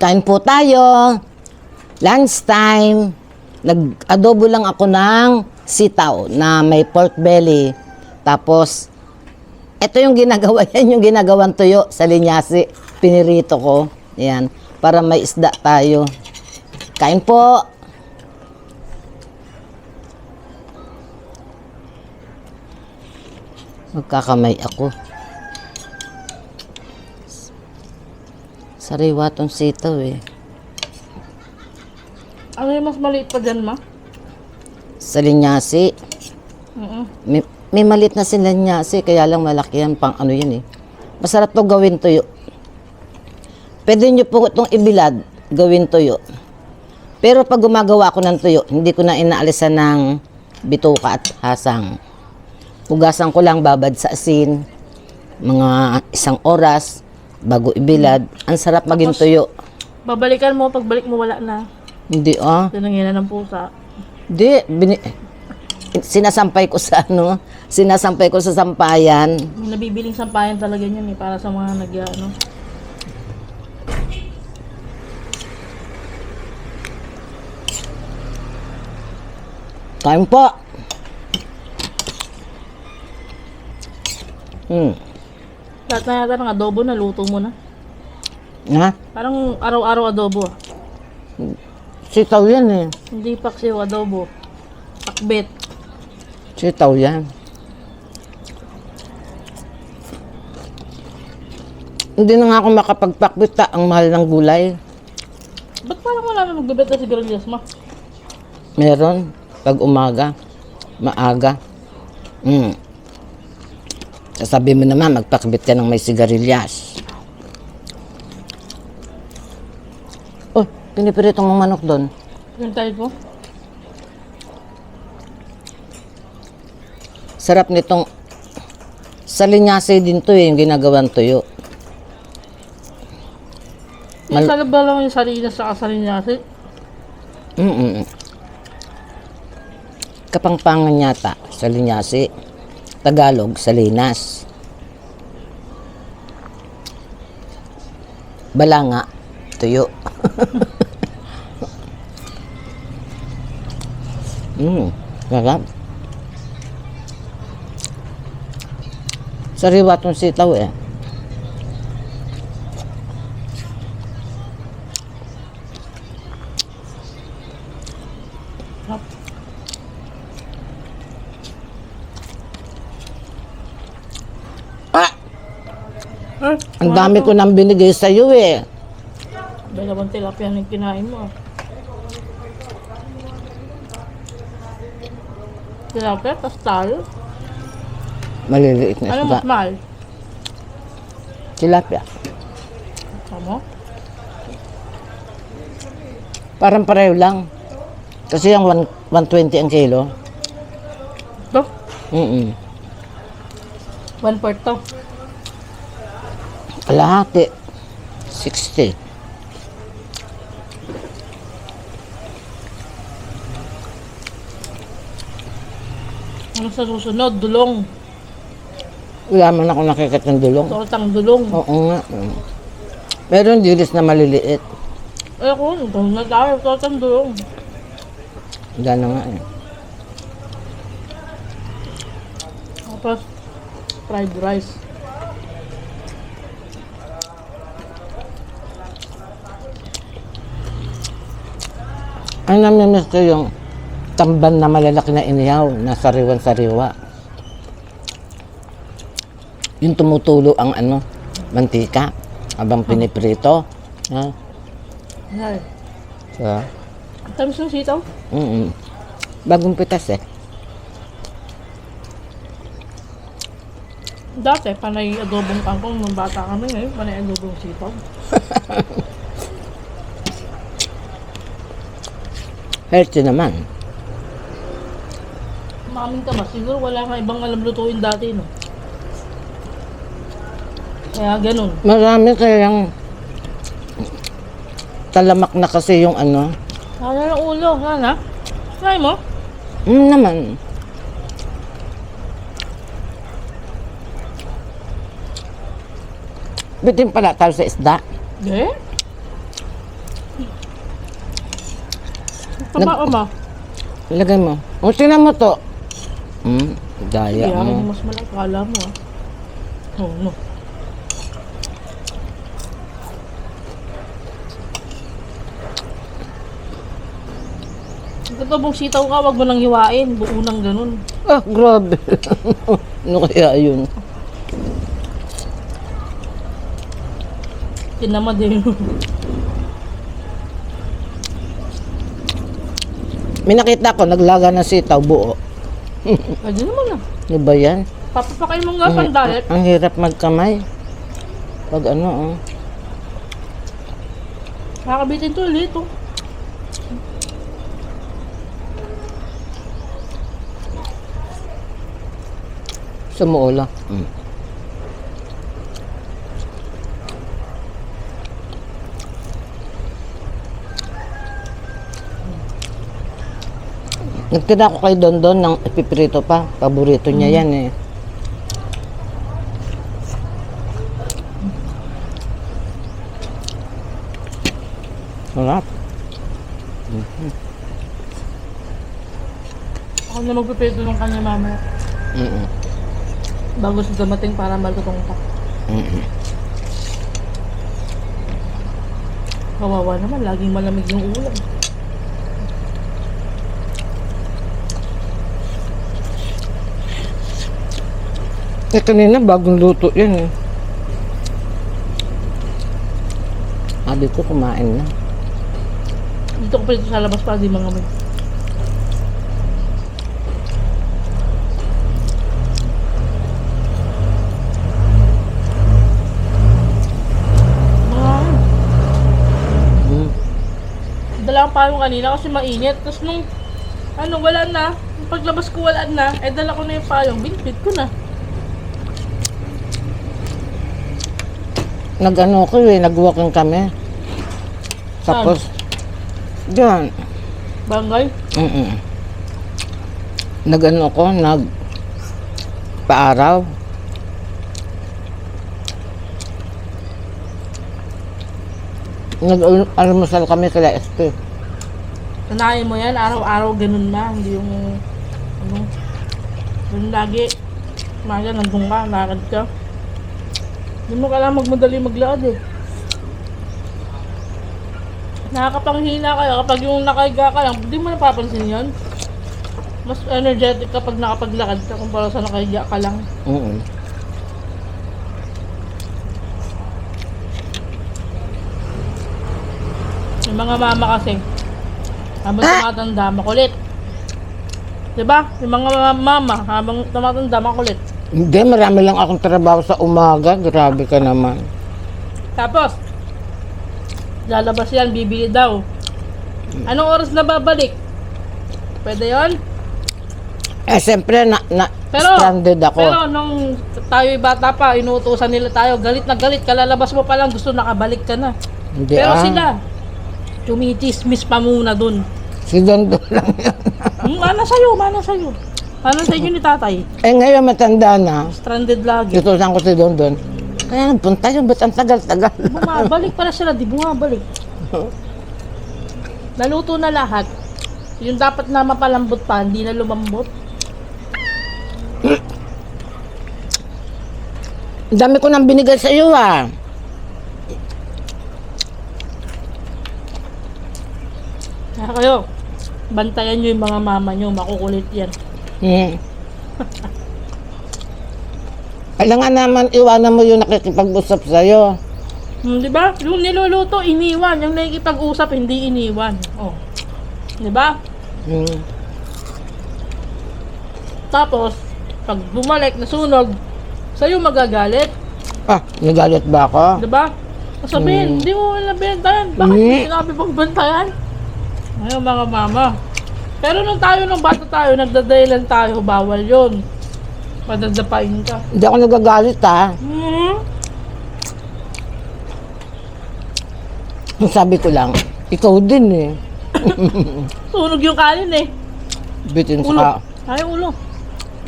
Kain po tayo. Lunch time. Nag-adobo lang ako ng sitaw na may pork belly. Tapos, ito yung ginagawa, yan yung ginagawang tuyo sa linyasi. Pinirito ko. Yan. Para may isda tayo. Kain po. Magkakamay ako. Sariwa tong sitaw eh. Ano yung mas maliit pa dyan, ma? Sa linyasi. May maliit na linyasi, kaya lang malaki yan pang ano yun eh. Masarap to gawin tuyo. Pwede nyo po itong ibilad, gawin tuyo. Pero pag gumagawa ko ng tuyo, hindi ko na inaalisan ng bituka at hasang. Hugasan ko lang, babad sa asin, mga 1 oras, bago ibilad. Ang sarap maging tuyo. Babalikan mo, pagbalik mo wala na. Hindi Tinangina ng pusa. Hindi, sinasampay ko sa sinasampay ko sa sampayan. May nabibiling sampayan talaga yan eh, para sa mga ano. Kain po. Lahat na yata ng adobo na luto mo na. Ha? Parang araw-araw adobo ah. Sitaw yan eh. Hindi paksiw adobo. Pakbet. Sitaw yan. Hindi na nga ako makapagpakbita. Ang mahal ng gulay. Ba't parang wala na magbibet na sigarilyas, ma? Meron. Pag umaga. Maaga. Sasabi mo naman, magpakbit ka ng may sigarilyas. Oh, pinipiritong mong manok doon. Yung tayo po? Sarap nitong sa linyasi din to eh, yung ginagawang tuyo. Yung salab ba lang yung salinas sa kasalinyasi? Kapangpangan yata sa linyasi. Tagalog, Salinas. Balanga, tuyo. Sarap. Sariwa tong sitaw eh. Ang dami ko nang binigay sa iyo eh. Dalawang tilapia na yung kinain mo ah. Tilapia, tas talo. Maliliit na Ano isda. mas mahal? Tilapia. Ano? Parang pareho lang. Kasi yung 120 ang kilo. Ito? 1/4 to. Kalahati. 60. Ano sa susunod? Dulong. Wala man ako nakikita ng dulong. Tortang dulong. Oo nga. Meron dilis na maliliit. Eh kung, dulong na tayo. Tortang dulong. Wala na nga eh. Tapos, fried rice. Ang namimiss ko yung tamban na malalaki na inihaw na sariwan-sariwa. Yung tumutulo ang mantika habang piniprito. Ha? Ay. So, Tamis ng sitaw? bagong pitas eh. Dati, panay adobong kangkong nung bata kami ngayon. Panay adobong sitaw. Healthy naman. Maming ka ba? Siguro wala kang ibang alam lutuin dati, no? Kaya ganun. Marami kayang talamak na kasi yung ano. Wala ng ulo. Sana? Try mo? Naman. Bitin pala tayo sa isda. Eh? Taba ma. Ilagay mo. O, tingnan mo to. Daya Kaya mo. mas malaki. Kala mo ah. Oh, no. Ito bang sitaw ka, wag mo nang hiwain. Buo nang ganun. Ah, grabe. Ano kaya yun? Tinamad din. May nakita ko, naglaga ng sitaw, buo. Pwede naman ah. Di ba yan? Papapakain mo nga pang diet. Ang hirap magkamay. Pag ano, oh. Kakabitin to ulit oh. Sumuola. Nagtira ko kay Dondon ng ipiprito pa. Paborito niya yan eh. Sarap. Ako na magpiprito ng kanya mamaya. Mm-mm. Bago siya dumating para malutong pa. Mm-mm. Kawawa naman, laging malamig yung ulam. Eh, kanina bagong luto yan eh. Sabi ko kumain na. Dito ko prito sa labas para di mangamay. Dala ang payong kanina kasi mainit. Tapos nung wala na. Nung paglabas ko wala na. Eh dala ko na yung payong. Binipit ko na. Nag-ano ko eh, nag-walking kami. Tapos, diyan. Bangay. Nag-ano ko, paaraw. Nag-almusal kami kala SP. Sanayin mo yan. Araw-araw ganun na. Hindi yung ganun lagi. Maga, nandun ka. Lakad ka. Hindi mo kailangan magmadali maglaad eh. Nakakapanghina kayo kapag yung nakahiga ka lang, hindi mo napapansin yun. Mas energetic kapag nakapaglakad ka kumpara sa nakahiga ka lang. Yung mga mama kasi, habang tumatanda, makulit. Diba? Yung mga mama, habang tumatanda, makulit. Hindi, marami lang akong trabaho sa umaga. Grabe ka naman. Tapos, lalabas yan, bibili daw. Anong oras na babalik? Pwede yon? Eh, siyempre, stranded ako. Pero nung tayo'y bata pa, inuutosan nila tayo, galit na galit, kalalabas mo pa lang, gusto nakabalik ka na. Hindi, Pero sila, tumitismis pa muna dun. Si Dondon lang yan. Mana sa'yo, mana sa'yo. Mana sa inyo ni tatay. Eh, ngayon matanda na. Stranded lagi. Tutusan ko si Dondon. Kaya nagpunta yun, ba't ang tagal-tagal? Bumabalik pala sila, di bumabalik. Naluto na lahat. Yung dapat na mapalambot pa, hindi na lumambot. Ang dami ko nang binigay sa iyo ah. Kaya kayo, bantayan nyo yung mga mama nyo, makukulit yan. Kailangan naman iwanan mo yung nakikipag-usap sa'yo. Di ba? Yung niluluto, iniwan. Yung nakikipag-usap, hindi iniwan. Oh. Di ba? Tapos, pag bumalik, nasunog, sa'yo magagalit. Ah, nagalit ba ako? Di ba? Sabihin, hindi mo nabentayan. Bakit mo sinabi pang bantayan? Ayun mga mama. Pero nung bata tayo, nagdadahilan tayo, bawal yun. Padadapain ka. Hindi ako nagagalit ah. Sabi ko lang, ikaw din eh. Sunog yung kanin eh. Bitin Ulo. sa... Ay, ulo.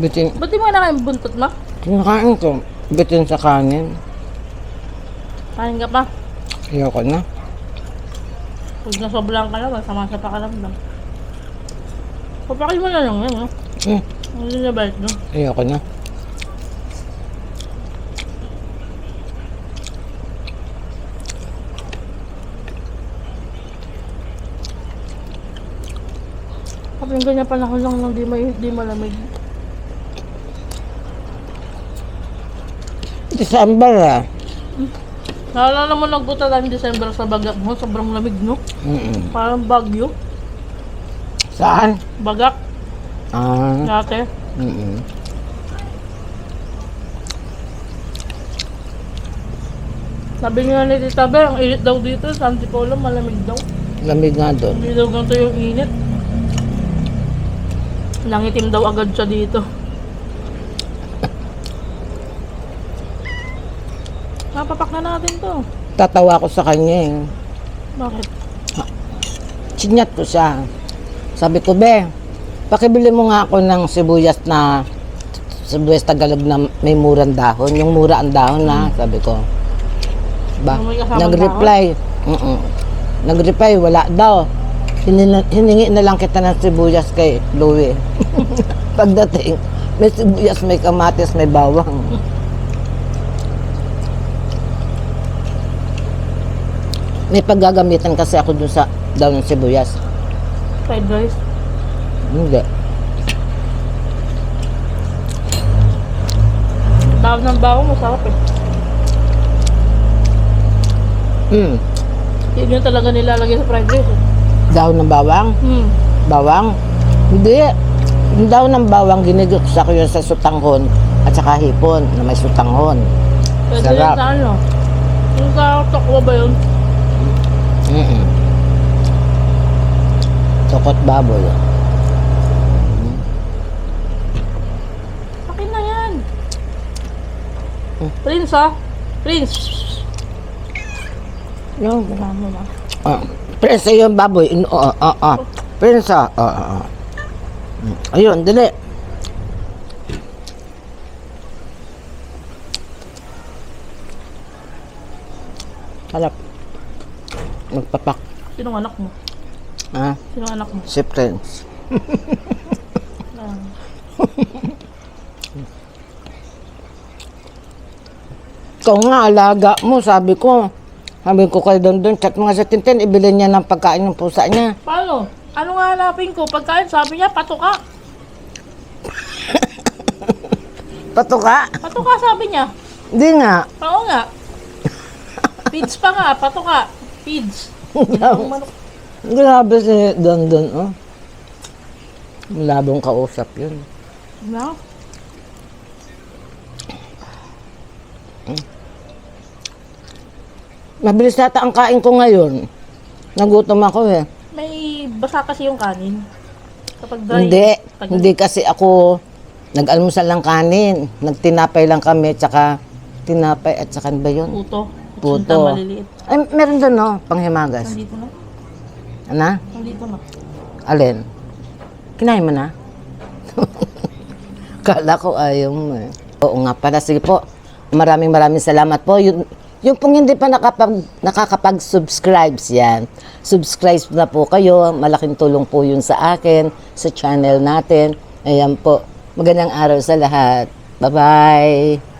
Bitin... Ba't di mo nakain buntot ma? Kinakain ko. Bitin sa kanin. Kain ka pa. Ayoko na. Pag nasobrahan ka na, masama sa pakaramdam. Papakin mo na lang yan, no? Hmm, Hindi na balik, no? ayoko na. Kapag yung ganyan panahon lang nang di malamig. December ah. Naalala mo nagpunta tayo December sa Bagak mo, sobrang lamig, no? Mm-mm. Parang Bagyo. Saan? Bagak, Ah, dati. mm-mm. Sabi nga ni Tita Be, ang init daw dito, sa Antipolo, malamig daw. Lamig nga doon. Hindi daw ganito yung init. Nangitim daw agad siya dito. Napapak na natin to. Tatawa ko sa kanya eh. Bakit? Chinyat ko siya. Sabi ko, be, pakibili mo nga ako ng sibuyas Tagalog na may murang dahon. Yung mura ang dahon na, sabi ko. Ba, May kasamang nag-reply. Nag-reply, wala daw. Hiningi na lang kita ng sibuyas kay Louie. Pagdating, may sibuyas, may kamatis, may bawang. May paggagamitan kasi ako dun sa daw ng sibuyas. Fried rice. Hindi. Tawag ng bago, masarap eh. Yun yung talaga nilalagay sa fried rice eh. Dahon ng bawang? Bawang? Hindi. Yung dahon ng bawang, giniguksa ko yun sa sutanghon at saka hipon na may sutanghon. Pwede Sarap. rin sa ano? Yung sa tokwa ba yun? Tokot baboy. Akin na yan. Prince ah. Prince. Yung, Kasama na. Prinsa yung baboy. Prinsa. Ayun, dali. Harap. Magpapak. Sinong anak mo? Ha? Sinong anak mo? Si Prince. Ah. Ikaw nga, alaga mo, sabi ko. Sabi ko kay Dondon, chat mo nga sa Tintin, ibili niya ng pagkain ng pusa niya. Paano? Ano nga hanapin ko? Pagkain, sabi niya, patuka. Patuka? Patuka, sabi niya. Hindi nga. Oo nga. Feeds pa nga, patuka. Feeds. Ang manok. Grabe si Dondon, oh. Malabong kausap yun. No? Mabilis nata ang kain ko ngayon. Nagutom ako eh. May basa kasi yung kanin. Kapag dry. Hindi kasi ako nag-almusal lang kanin. Nagtinapay lang kami, tsaka tinapay at tsaka ano ba yun? Puto. Puto. Punta maliliit. Ay, meron doon no, panghimagas. Nandito na. Ano? Nandito na. Alin? Kinain mo na? Kala ko ayaw mo eh. Oo nga pala, sige po. Maraming salamat po. Yung pong hindi pa nakakapag-subscribe yan, subscribe na po kayo. Malaking tulong po yun sa akin, sa channel natin. Ayan po. Magandang araw sa lahat. Bye-bye.